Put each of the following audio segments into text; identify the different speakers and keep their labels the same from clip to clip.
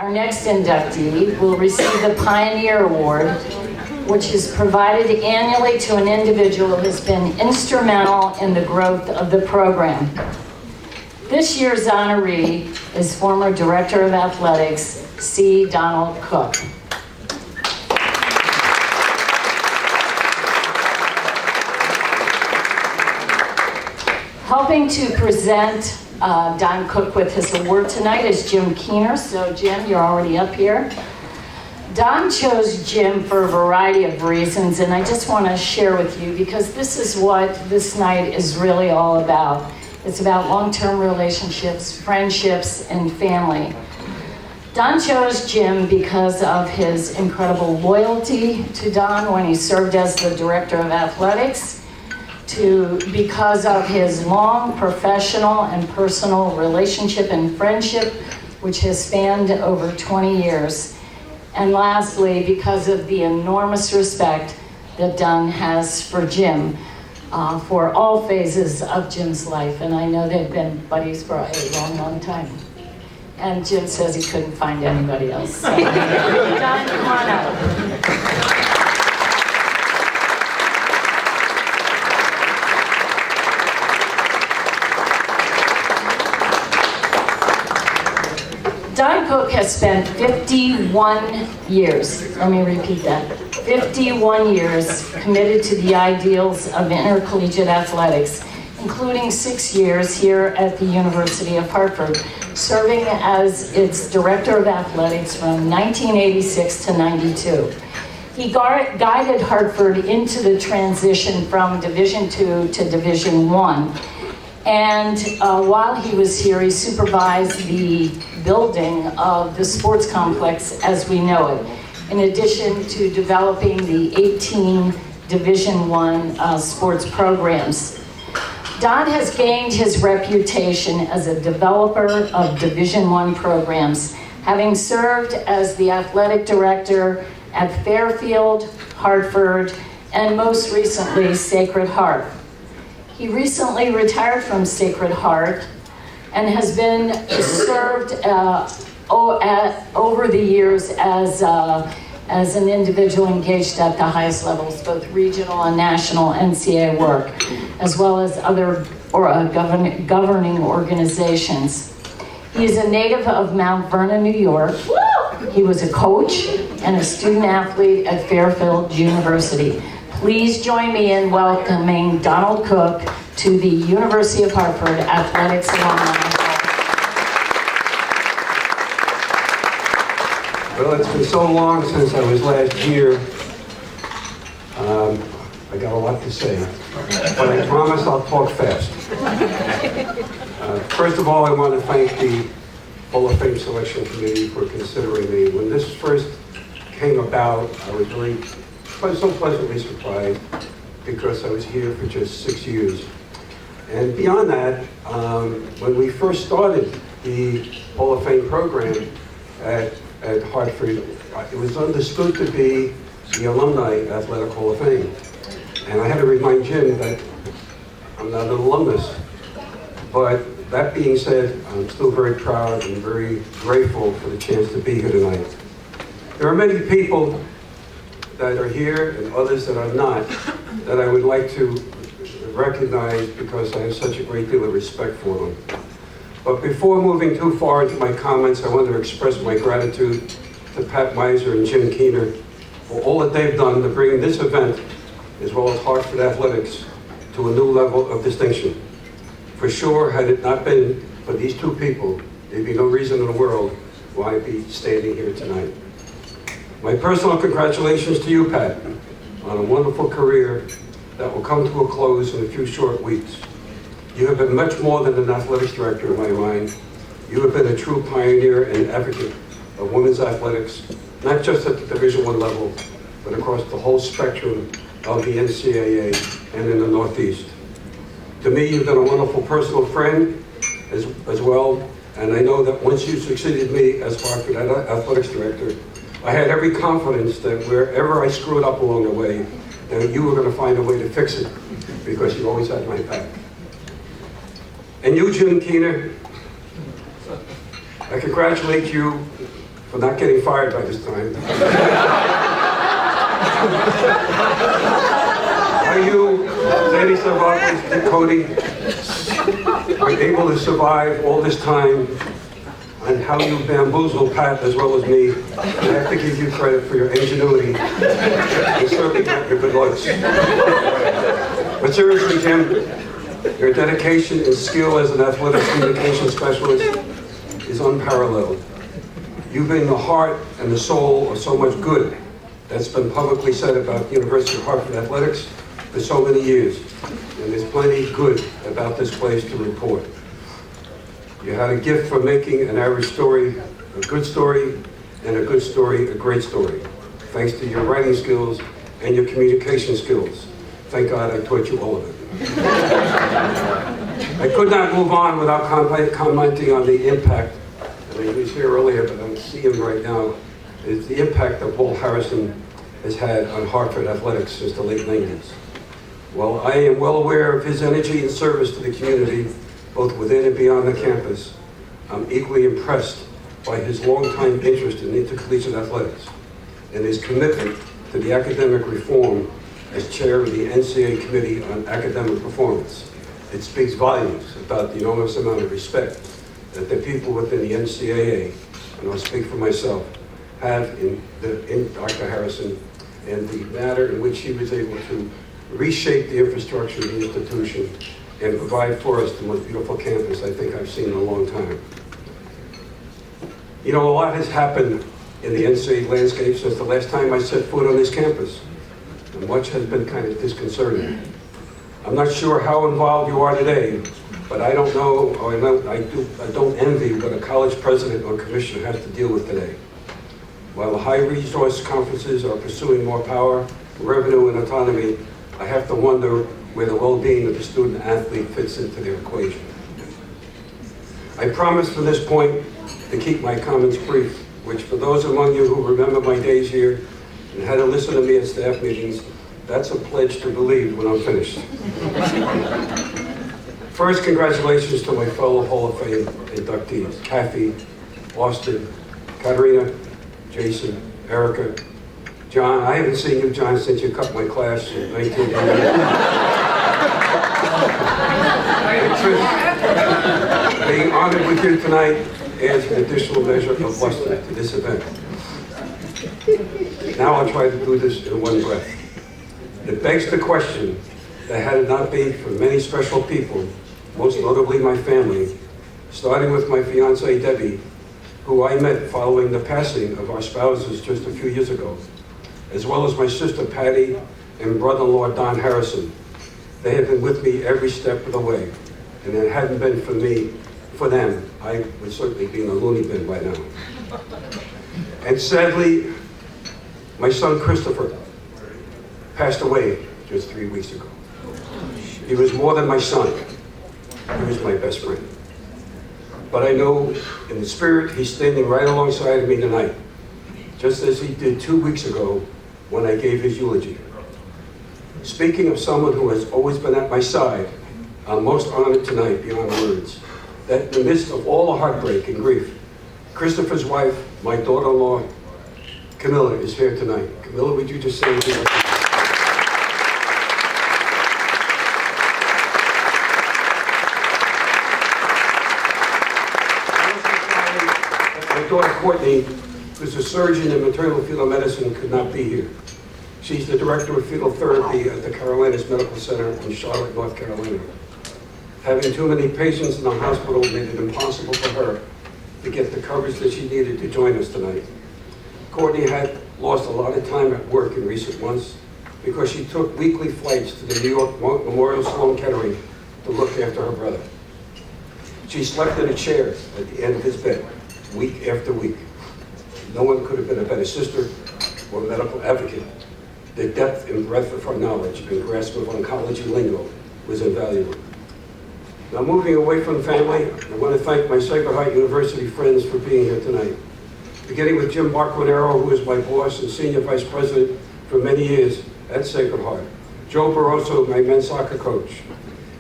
Speaker 1: Our next inductee will receive the Pioneer Award, which is provided annually to an individual who has been instrumental in the growth of the program. This year's honoree is former Director of Athletics, C. Donald Cook. Helping to present Don Cook with his award tonight is Jim Keener. So Jim, you're already up here. Don chose Jim for a variety of reasons, and I just want to share with you because this is what this night is really all about. It's about long-term relationships, friendships, and family. Don chose Jim because of his incredible loyalty to Don when he served as the Director of Athletics, because of his long professional and personal relationship and friendship, which has spanned over 20 years. And lastly, because of the enormous respect that Don has for Jim, for all phases of Jim's life. And I know they've been buddies for a long, long time. And Jim says he couldn't find anybody else. So, Don, come on up. Don Cook has spent 51 years, let me repeat that, 51 years committed to the ideals of intercollegiate athletics, including 6 years here at the University of Hartford, serving as its Director of Athletics from 1986 to 92. He guided Hartford into the transition from Division II to Division I. And while he was here, he supervised the building of the sports complex as we know it, in addition to developing the 18 Division I sports programs. Don has gained his reputation as a developer of Division I programs, having served as the athletic director at Fairfield, Hartford, and most recently, Sacred Heart. He recently retired from Sacred Heart and has been served over the years as an individual engaged at the highest levels, both regional and national NCAA work, as well as other governing organizations. He is a native of Mount Vernon, New York. He was a coach and a student athlete at Fairfield University. Please join me in welcoming Donald Cook to the University of Hartford Athletics Alumni.
Speaker 2: Well, it's been so long since I was last here. I got a lot to say, but I promise I'll talk fast. First of all, I want to thank the Hall of Fame Selection Committee for considering me. When this first came about, I was so pleasantly surprised because I was here for just 6 years. And beyond that, when we first started the Hall of Fame program at Hartford, it was understood to be the Alumni Athletic Hall of Fame. And I had to remind Jim that I'm not an alumnus. But that being said, I'm still very proud and very grateful for the chance to be here tonight. There are many people that are here and others that are not that I would like to recognize because I have such a great deal of respect for them. But before moving too far into my comments, I want to express my gratitude to Pat Meiser and Jim Keener for all that they've done to bring this event, as well as Hartford Athletics, to a new level of distinction. For sure, had it not been for these two people, there'd be no reason in the world why I'd be standing here tonight. My personal congratulations to you, Pat, on a wonderful career that will come to a close in a few short weeks. You have been much more than an athletics director in my mind. You have been a true pioneer and advocate of women's athletics, not just at the Division I level, but across the whole spectrum of the NCAA and in the Northeast. To me, you've been a wonderful personal friend as well, and I know that once you succeeded me as Hartford Athletics Director, I had every confidence that wherever I screwed up along the way, that you were going to find a way to fix it, because you always had my back. And you, Jim Keener, I congratulate you for not getting fired by this time. How you, ladies of office, decoding, are able to survive all this time, and how you bamboozle Pat as well as me. I have to give you credit for your ingenuity and certainly not your good looks. But seriously, Jim, your dedication and skill as an athletic communication specialist is unparalleled. You've been the heart and the soul of so much good that's been publicly said about the University of Hartford Athletics for so many years. And there's plenty good about this place to report. You had a gift for making an average story a good story, and a good story a great story, thanks to your writing skills and your communication skills. Thank God I taught you all of it. I could not move on without commenting on the impact, and he was here earlier, but I don't see him right now, is the impact that Paul Harrison has had on Hartford Athletics since the late 90s. While I am well aware of his energy and service to the community, both within and beyond the campus, I'm equally impressed by his longtime interest in intercollegiate athletics and his commitment to the academic reform as chair of the NCAA Committee on Academic Performance. It speaks volumes about the enormous amount of respect that the people within the NCAA, and I'll speak for myself, have in Dr. Harrison and the manner in which he was able to reshape the infrastructure of the institution and provide for us the most beautiful campus I think I've seen in a long time. You know, a lot has happened in the NCAA landscape since the last time I set foot on this campus, and much has been kind of disconcerting. I'm not sure how involved you are today, but I don't know, or I don't envy what a college president or commissioner has to deal with today. While the high-resource conferences are pursuing more power, revenue, and autonomy, I have to wonder where the well-being of the student-athlete fits into their equation. I promise from this point to keep my comments brief, which for those among you who remember my days here and had to listen to me at staff meetings, that's a pledge to believe when I'm finished. First, congratulations to my fellow Hall of Fame inductees, Kathy, Austin, Katerina, Jason, Erica, John. I haven't seen you, John, since you cut my class in 1988. Being honored with you tonight adds an additional measure of luster to this event. Now I'll try to do this in one breath. It begs the question that had it not been for many special people, most notably my family, starting with my fiancée Debbie, who I met following the passing of our spouses just a few years ago, as well as my sister Patty and brother-in-law Don Harrison. They have been with me every step of the way, and if it hadn't been for them, I would certainly be in a loony bin by now. And sadly, my son Christopher passed away just 3 weeks ago. He was more than my son. He was my best friend. But I know in the spirit, he's standing right alongside of me tonight, just as he did 2 weeks ago when I gave his eulogy. Speaking of someone who has always been at my side, I'm most honored tonight beyond words, that in the midst of all the heartbreak and grief, Christopher's wife, my daughter-in-law, Camilla, is here tonight. Camilla, would you just say a few words? My daughter Courtney, who's a surgeon in maternal fetal medicine, could not be here. She's the director of fetal therapy at the Carolinas Medical Center in Charlotte, North Carolina. Having too many patients in the hospital made it impossible for her to get the coverage that she needed to join us tonight. Courtney had lost a lot of time at work in recent months because she took weekly flights to the New York Memorial Sloan Kettering to look after her brother. She slept in a chair at the end of his bed, week after week. No one could have been a better sister or medical advocate. The depth and breadth of her knowledge and grasp of oncology lingo was invaluable. Now, moving away from family, I want to thank my Sacred Heart University friends for being here tonight. Beginning with Jim Barquinero, who was my boss and senior vice president for many years at Sacred Heart. Joe Barroso, my men's soccer coach.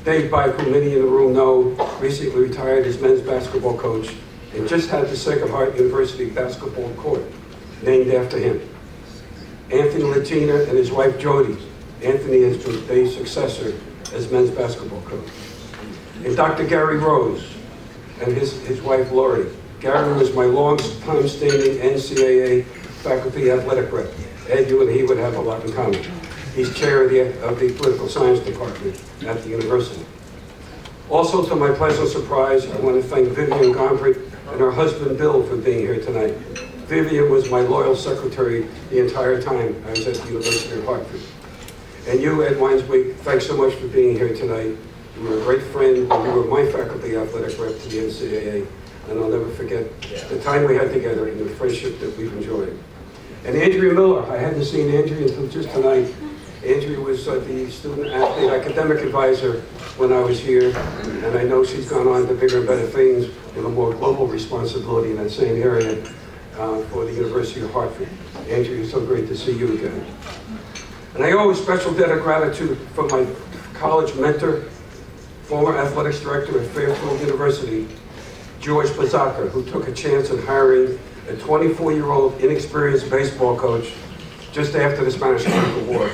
Speaker 2: Dave Bike, who many in the room know, recently retired as men's basketball coach and just had the Sacred Heart University basketball court named after him. Anthony Latina and his wife Jody. Anthony has been Dave's successor as men's basketball coach. And Dr. Gary Rose and his wife Lori. Gary was my long-time standing NCAA faculty athletic rep. Ed, you and he would have a lot in common. He's chair of the political science department at the university. Also, to my pleasant surprise, I want to thank Vivian Gombrich and her husband Bill for being here tonight. Vivian was my loyal secretary the entire time I was at the University of Hartford. And you, Ed Weinswig, thanks so much for being here tonight. You were a great friend, and you were my faculty athletic rep to the NCAA, and I'll never forget the time we had together and the friendship that we've enjoyed. And Andrea Miller, I hadn't seen Andrea until just tonight. Andrea was the student-athlete academic advisor when I was here, and I know she's gone on to bigger and better things with a more global responsibility in that same area for the University of Hartford. Andrea, it's so great to see you again. And I owe a special debt of gratitude for my college mentor, former athletics director at Fairfield University, George Blazaka, who took a chance in hiring a 24-year-old inexperienced baseball coach just after the Spanish-American War.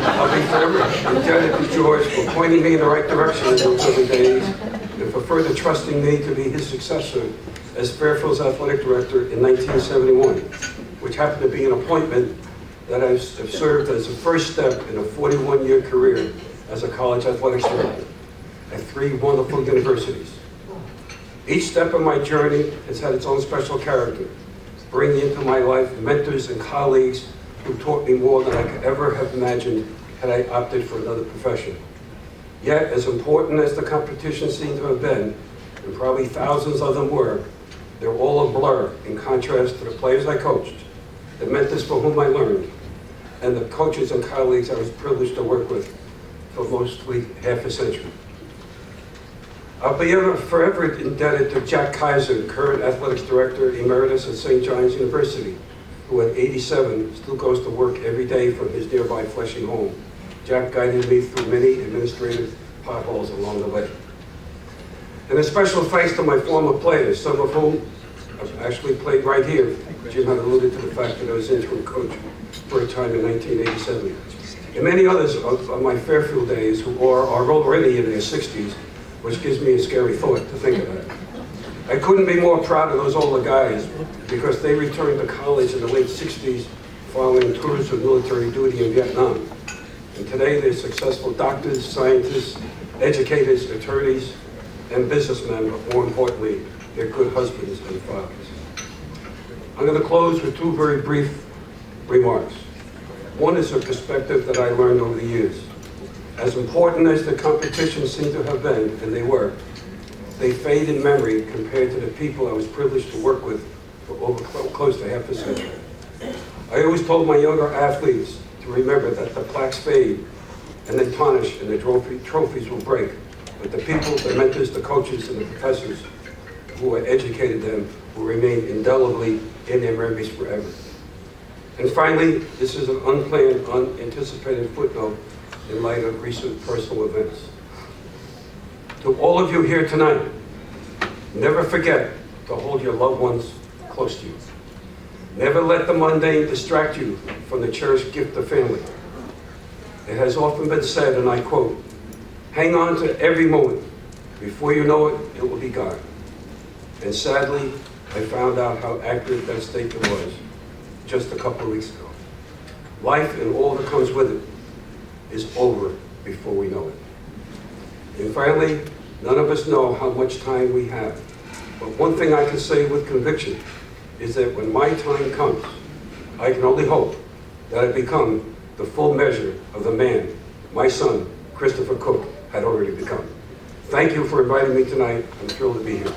Speaker 2: I'll be forever indebted to George for pointing me in the right direction in those early days and for further trusting me to be his successor as Fairfield's athletic director in 1971, which happened to be an appointment that I've served as the first step in a 41-year career as a college athletics director at 3 wonderful universities. Each step of my journey has had its own special character, bringing into my life mentors and colleagues who taught me more than I could ever have imagined had I opted for another profession. Yet, as important as the competition seemed to have been, and probably thousands of them were, they're all a blur in contrast to the players I coached, the mentors for whom I learned, and the coaches and colleagues I was privileged to work with for mostly half a century. I'll be forever indebted to Jack Kaiser, current athletics director emeritus at St. John's University, who at 87 still goes to work every day from his nearby Flushing home. Jack guided me through many administrative potholes along the way. And a special thanks to my former players, some of whom have actually played right here. Jim had alluded to the fact that I was interim coach for a time in 1987. And many others of my Fairfield days who are already in their 60s, which gives me a scary thought to think about. I couldn't be more proud of those older guys because they returned to college in the late 60s following tours of military duty in Vietnam. And today they're successful doctors, scientists, educators, attorneys, and businessmen, but more importantly, they're good husbands and fathers. I'm going to close with 2 very brief remarks. One is a perspective that I learned over the years. As important as the competitions seem to have been, and they were, they fade in memory compared to the people I was privileged to work with for over close to half a century. I always told my younger athletes to remember that the plaques fade and then tarnish and the trophies will break, but the people, the mentors, the coaches, and the professors who had educated them will remain indelibly in their memories forever. And finally, this is an unplanned, unanticipated footnote in light of recent personal events. To all of you here tonight, never forget to hold your loved ones close to you. Never let the mundane distract you from the cherished gift of family. It has often been said, and I quote, "Hang on to every moment. Before you know it, it will be gone." And sadly, I found out how accurate that statement was just a couple of weeks ago. Life and all that comes with it is over before we know it. And finally, none of us know how much time we have. But one thing I can say with conviction is that when my time comes, I can only hope that I become the full measure of the man my son, Christopher Cook, had already become. Thank you for inviting me tonight. I'm thrilled to be here.